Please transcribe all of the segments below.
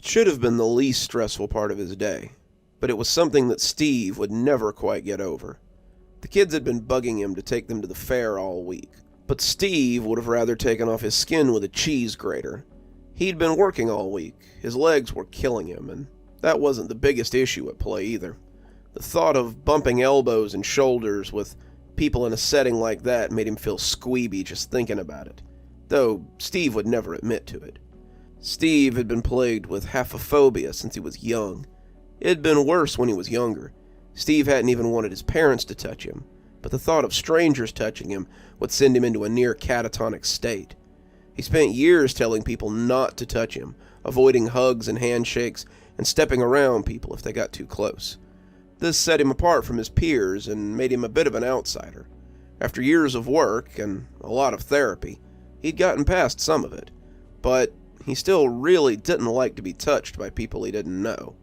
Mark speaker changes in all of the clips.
Speaker 1: It should have been the least stressful part of his day, but it was something that Steve would never quite get over. The kids had been bugging him to take them to the fair all week, but Steve would have rather taken off his skin with a cheese grater. He'd been working all week, his legs were killing him, and that wasn't the biggest issue at play either. The thought of bumping elbows and shoulders with people in a setting like that made him feel squeamy just thinking about it, though Steve would never admit to it. Steve had been plagued with haphophobia since he was young. It had been worse when he was younger. Steve hadn't even wanted his parents to touch him, but the thought of strangers touching him would send him into a near catatonic state. He spent years telling people not to touch him, avoiding hugs and handshakes, and stepping around people if they got too close. This set him apart from his peers and made him a bit of an outsider. After years of work and a lot of therapy, he'd gotten past some of it, but he still really didn't like to be touched by people he didn't know.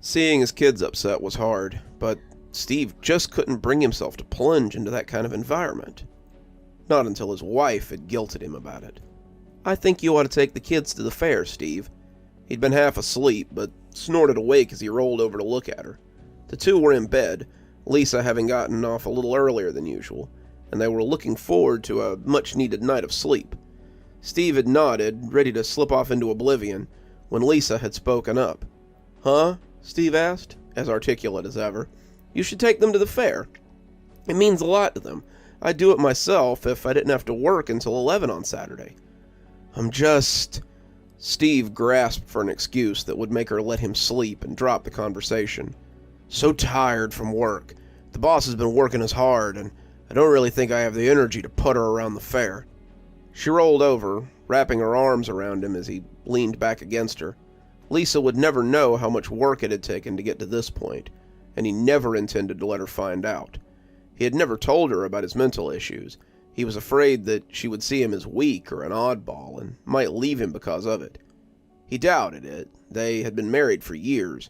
Speaker 1: Seeing his kids upset was hard, but Steve just couldn't bring himself to plunge into that kind of environment. Not until his wife had guilted him about it. "I think you ought to take the kids to the fair, Steve." He'd been half asleep, but snorted awake as he rolled over to look at her. The two were in bed, Lisa having gotten off a little earlier than usual, and they were looking forward to a much-needed night of sleep. Steve had nodded, ready to slip off into oblivion, when Lisa had spoken up. "Huh?" Steve asked, as articulate as ever. "You should take them to the fair. It means a lot to them. I'd do it myself if I didn't have to work until 11 on Saturday." Steve grasped for an excuse that would make her let him sleep and drop the conversation. "So tired from work. The boss has been working us hard, and I don't really think I have the energy to putter around the fair." She rolled over, wrapping her arms around him as he leaned back against her. Lisa would never know how much work it had taken to get to this point, and he never intended to let her find out. He had never told her about his mental issues. He was afraid that she would see him as weak or an oddball and might leave him because of it. He doubted it. They had been married for years,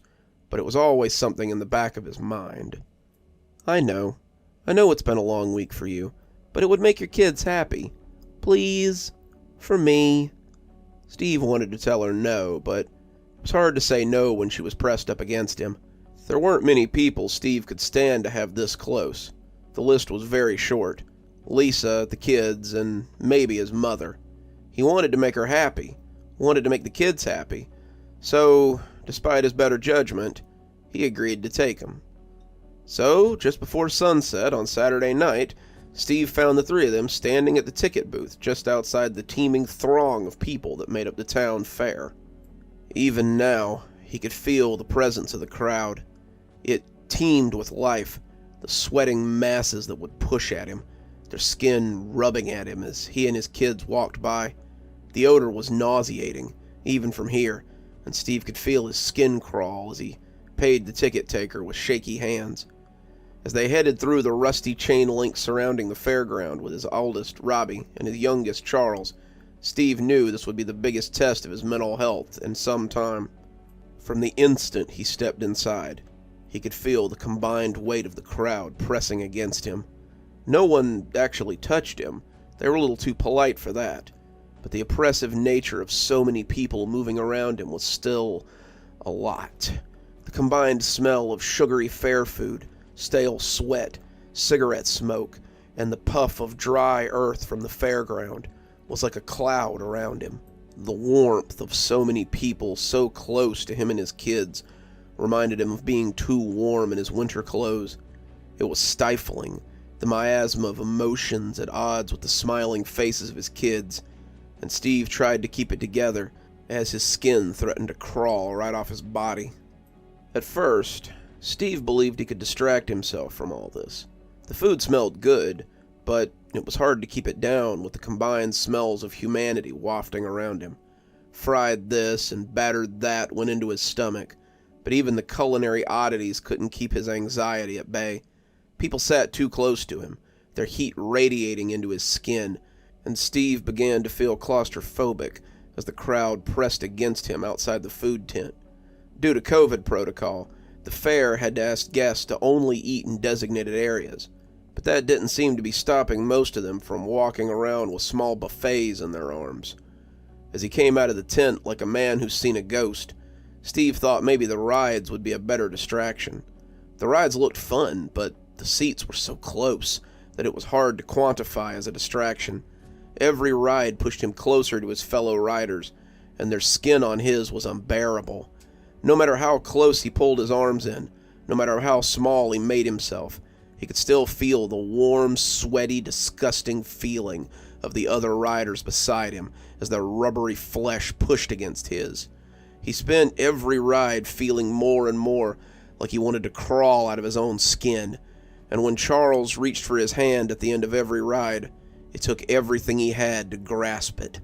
Speaker 1: but it was always something in the back of his mind. I know it's been a long week for you, but it would make your kids happy. Please, for me." Steve wanted to tell her no, but it was hard to say no when she was pressed up against him. There weren't many people Steve could stand to have this close. The list was very short. Lisa, the kids, and maybe his mother. He wanted to make her happy, wanted to make the kids happy, so, despite his better judgment, he agreed to take them. So, just before sunset on Saturday night, Steve found the three of them standing at the ticket booth just outside the teeming throng of people that made up the town fair. Even now, he could feel the presence of the crowd. It teemed with life, the sweating masses that would push at him, their skin rubbing at him as he and his kids walked by. The odor was nauseating, even from here, and Steve could feel his skin crawl as he paid the ticket taker with shaky hands. As they headed through the rusty chain link surrounding the fairground with his oldest, Robbie, and his youngest, Charles, Steve knew this would be the biggest test of his mental health in some time. From the instant he stepped inside, he could feel the combined weight of the crowd pressing against him. No one actually touched him. They were a little too polite for that. But the oppressive nature of so many people moving around him was still a lot. The combined smell of sugary fair food, stale sweat, cigarette smoke, and the puff of dry earth from the fairground was like a cloud around him. The warmth of so many people so close to him and his kids reminded him of being too warm in his winter clothes. It was stifling, the miasma of emotions at odds with the smiling faces of his kids, and Steve tried to keep it together as his skin threatened to crawl right off his body. At first, Steve believed he could distract himself from all this. The food smelled good, but it was hard to keep it down with the combined smells of humanity wafting around him. Fried this and battered that went into his stomach, but even the culinary oddities couldn't keep his anxiety at bay. People sat too close to him, their heat radiating into his skin, and Steve began to feel claustrophobic as the crowd pressed against him outside the food tent. Due to COVID protocol, the fair had to ask guests to only eat in designated areas, but that didn't seem to be stopping most of them from walking around with small buffets in their arms. As he came out of the tent like a man who's seen a ghost, Steve thought maybe the rides would be a better distraction. The rides looked fun, but the seats were so close that it was hard to quantify as a distraction. Every ride pushed him closer to his fellow riders, and their skin on his was unbearable. No matter how close he pulled his arms in, no matter how small he made himself, he could still feel the warm, sweaty, disgusting feeling of the other riders beside him as their rubbery flesh pushed against his. He spent every ride feeling more and more like he wanted to crawl out of his own skin, and when Charles reached for his hand at the end of every ride, it took everything he had to grasp it.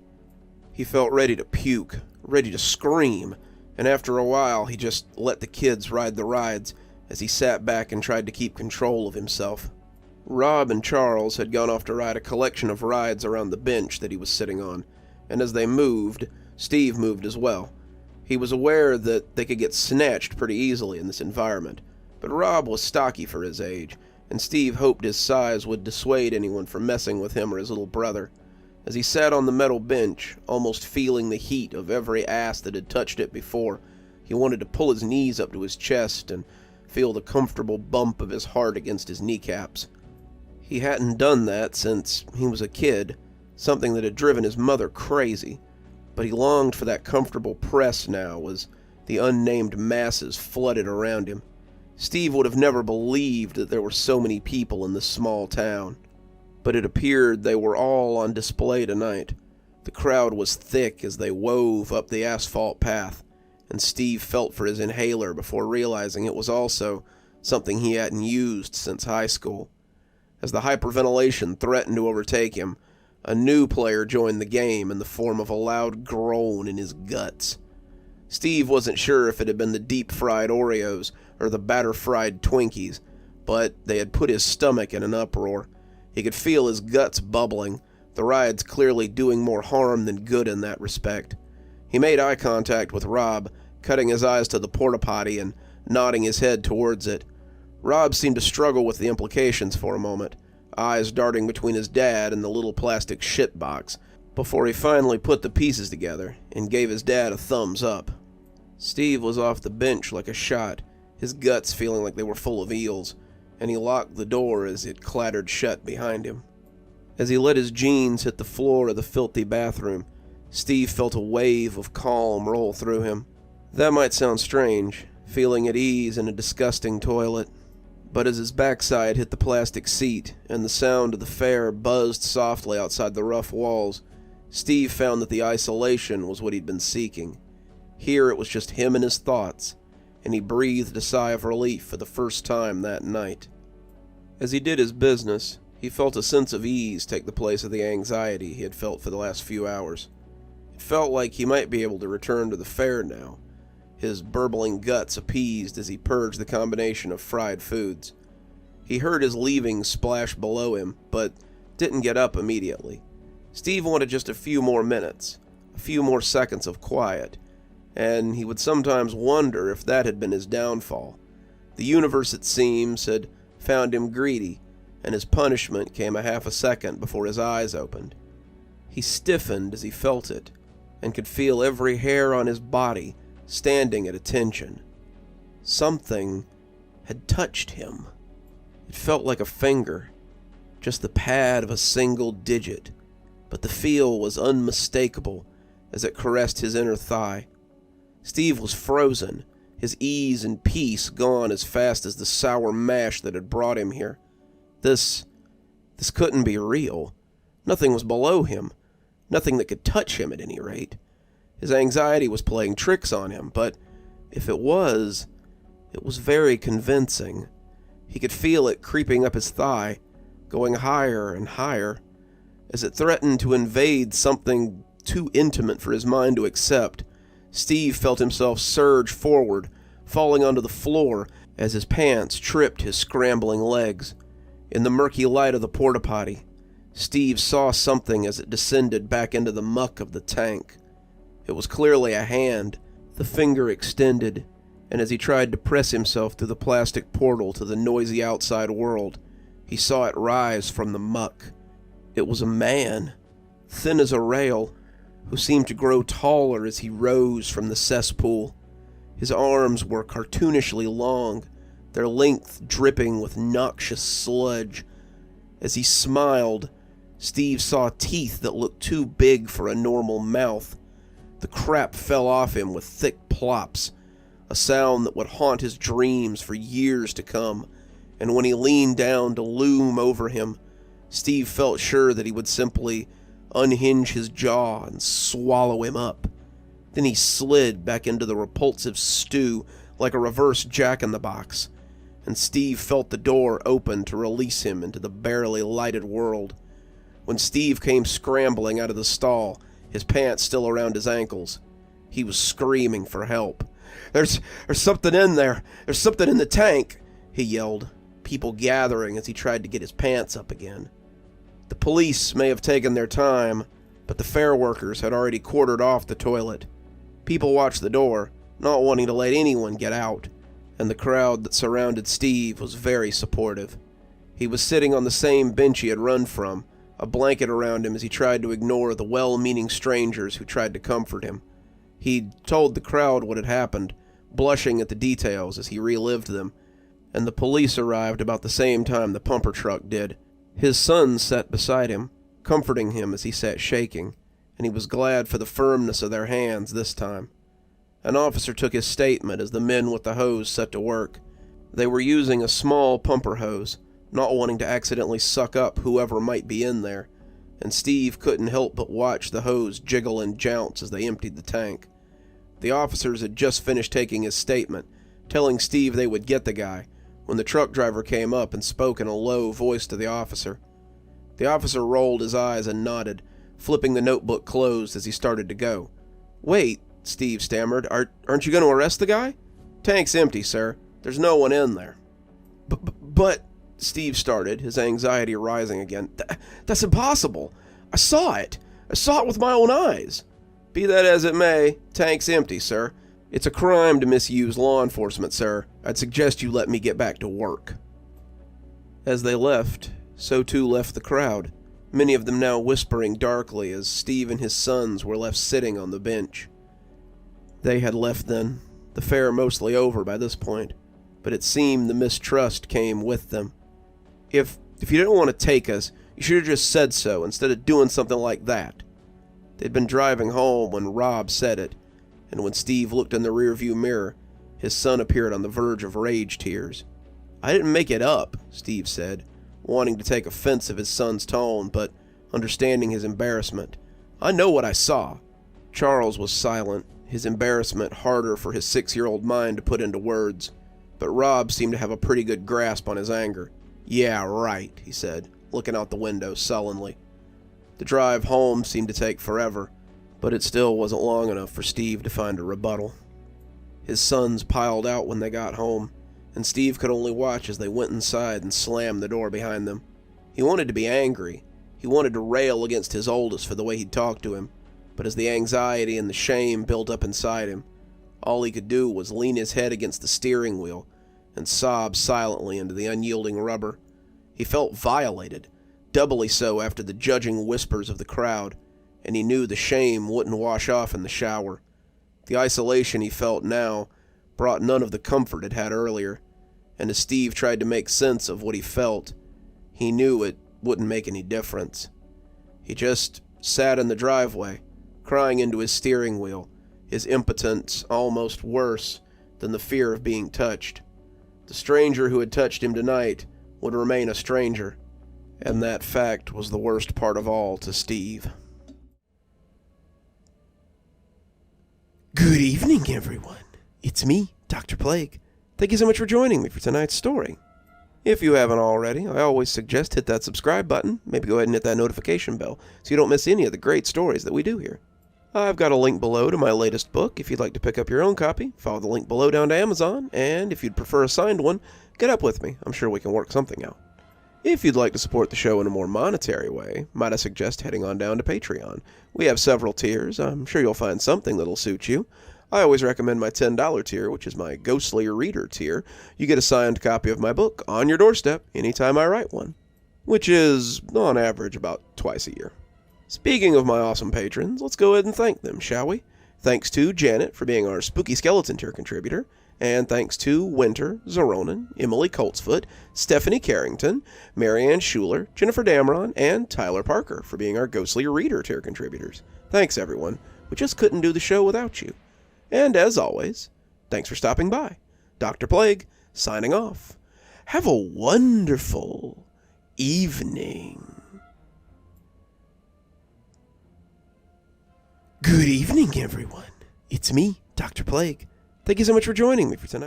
Speaker 1: He felt ready to puke, ready to scream, and after a while he just let the kids ride the rides as he sat back and tried to keep control of himself. Rob and Charles had gone off to ride a collection of rides around the bench that he was sitting on, and as they moved, Steve moved as well. He was aware that they could get snatched pretty easily in this environment, but Rob was stocky for his age, and Steve hoped his size would dissuade anyone from messing with him or his little brother. As he sat on the metal bench, almost feeling the heat of every ass that had touched it before, he wanted to pull his knees up to his chest and feel the comfortable bump of his heart against his kneecaps. He hadn't done that since he was a kid, something that had driven his mother crazy, but he longed for that comfortable press now as the unnamed masses flooded around him. Steve would have never believed that there were so many people in this small town, but it appeared they were all on display tonight. The crowd was thick as they wove up the asphalt path, and Steve felt for his inhaler before realizing it was also something he hadn't used since high school. As the hyperventilation threatened to overtake him, a new player joined the game in the form of a loud groan in his guts. Steve wasn't sure if it had been the deep-fried Oreos or the batter-fried Twinkies, but they had put his stomach in an uproar. He could feel his guts bubbling, the rides clearly doing more harm than good in that respect. He made eye contact with Rob, cutting his eyes to the porta-potty and nodding his head towards it. Rob seemed to struggle with the implications for a moment, eyes darting between his dad and the little plastic shit box, before he finally put the pieces together and gave his dad a thumbs up. Steve was off the bench like a shot, his guts feeling like they were full of eels, and he locked the door as it clattered shut behind him. As he let his jeans hit the floor of the filthy bathroom, Steve felt a wave of calm roll through him. That might sound strange, feeling at ease in a disgusting toilet, but as his backside hit the plastic seat and the sound of the fare buzzed softly outside the rough walls, Steve found that the isolation was what he'd been seeking. Here it was just him and his thoughts, and he breathed a sigh of relief for the first time that night. As he did his business, he felt a sense of ease take the place of the anxiety he had felt for the last few hours. It felt like he might be able to return to the fare now, his burbling guts appeased as he purged the combination of fried foods. He heard his leavings splash below him, but didn't get up immediately. Steve wanted just a few more minutes, a few more seconds of quiet, and he would sometimes wonder if that had been his downfall. The universe, it seems, had found him greedy, and his punishment came a half a second before his eyes opened. He stiffened as he felt it, and could feel every hair on his body standing at attention. Something had touched him. It felt like a finger, just the pad of a single digit, but the feel was unmistakable as it caressed his inner thigh. Steve was frozen, his ease and peace gone as fast as the sour mash that had brought him here. This couldn't be real. Nothing was below him, nothing that could touch him at any rate. His anxiety was playing tricks on him, but if it was very convincing. He could feel it creeping up his thigh, going higher and higher, as it threatened to invade something too intimate for his mind to accept. Steve felt himself surge forward, falling onto the floor as his pants tripped his scrambling legs. In the murky light of the porta-potty, Steve saw something as it descended back into the muck of the tank. It was clearly a hand, the finger extended, and as he tried to press himself through the plastic portal to the noisy outside world, he saw it rise from the muck. It was a man, thin as a rail, who seemed to grow taller as he rose from the cesspool. His arms were cartoonishly long, their length dripping with noxious sludge. As he smiled, Steve saw teeth that looked too big for a normal mouth. The crap fell off him with thick plops, a sound that would haunt his dreams for years to come, and when he leaned down to loom over him, Steve felt sure that he would simply unhinge his jaw and swallow him up. Then he slid back into the repulsive stew like a reverse Jack-in-the-Box, and Steve felt the door open to release him into the barely lighted world. When Steve came scrambling out of the stall, his pants still around his ankles, he was screaming for help. There's something in there! There's something in the tank!" he yelled, people gathering as he tried to get his pants up again. The police may have taken their time, but the fair workers had already quartered off the toilet. People watched the door, not wanting to let anyone get out, and the crowd that surrounded Steve was very supportive. He was sitting on the same bench he had run from, a blanket around him as he tried to ignore the well-meaning strangers who tried to comfort him. He'd told the crowd what had happened, blushing at the details as he relived them, and the police arrived about the same time the pumper truck did. His son sat beside him, comforting him as he sat shaking, and he was glad for the firmness of their hands this time. An officer took his statement as the men with the hose set to work. They were using a small pumper hose, not wanting to accidentally suck up whoever might be in there, and Steve couldn't help but watch the hose jiggle and jounce as they emptied the tank. The officers had just finished taking his statement, telling Steve they would get the guy, when the truck driver came up and spoke in a low voice to the officer. The officer rolled his eyes and nodded, flipping the notebook closed as he started to go. "Wait," Steve stammered, aren't you going to arrest the guy?" "Tank's empty, sir. There's no one in there." But, Steve started, his anxiety rising again. That's impossible. I saw it. I saw it with my own eyes." "Be that as it may, tank's empty, sir. It's a crime to misuse law enforcement, sir. I'd suggest you let me get back to work." As they left, so too left the crowd, many of them now whispering darkly as Steve and his sons were left sitting on the bench. They had left then, the fair mostly over by this point, but it seemed the mistrust came with them. If you didn't want to take us, you should have just said so instead of doing something like that." They'd been driving home when Rob said it, and when Steve looked in the rearview mirror, his son appeared on the verge of rage tears. "I didn't make it up," Steve said, wanting to take offense of his son's tone, but understanding his embarrassment. "I know what I saw." Charles was silent, his embarrassment harder for his 6-year-old mind to put into words, but Rob seemed to have a pretty good grasp on his anger. "Yeah, right," he said, looking out the window sullenly. The drive home seemed to take forever, but it still wasn't long enough for Steve to find a rebuttal. His sons piled out when they got home, and Steve could only watch as they went inside and slammed the door behind them. He wanted to be angry. He wanted to rail against his oldest for the way he'd talked to him, but as the anxiety and the shame built up inside him, all he could do was lean his head against the steering wheel and sob silently into the unyielding rubber. He felt violated, doubly so after the judging whispers of the crowd, and he knew the shame wouldn't wash off in the shower. The isolation he felt now brought none of the comfort it had earlier, and as Steve tried to make sense of what he felt, he knew it wouldn't make any difference. He just sat in the driveway, crying into his steering wheel, his impotence almost worse than the fear of being touched. The stranger who had touched him tonight would remain a stranger, and that fact was the worst part of all to Steve. Good evening, everyone. It's me, Dr. Plague. Thank you so much for joining me for tonight's story. If you haven't already, I always suggest hit that subscribe button, maybe go ahead and hit that notification bell so you don't miss any of the great stories that we do here. I've got a link below to my latest book if you'd like to pick up your own copy. Follow the link below down to Amazon, and if you'd prefer a signed one, get up with me. I'm sure we can work something out. If you'd like to support the show in a more monetary way, might I suggest heading on down to Patreon. We have several tiers. I'm sure you'll find something that'll suit you. I always recommend my $10 tier, which is my Ghostly Reader tier. You get a signed copy of my book on your doorstep anytime I write one, which is, on average, about twice a year. Speaking of my awesome patrons, let's go ahead and thank them, shall we? Thanks to Janet for being our Spooky Skeleton tier contributor, and thanks to Winter, Xaronan, Emily Coltsfoot, Stephanie Carrington, Marianne Schuler, Jennifer Damron, and Tyler Parker for being our Ghostly Reader tier contributors. Thanks, everyone. We just couldn't do the show without you. And as always, thanks for stopping by. Dr. Plague, signing off. Have a wonderful evening. Good evening, everyone. It's me, Dr. Plague. Thank you so much for joining me for tonight.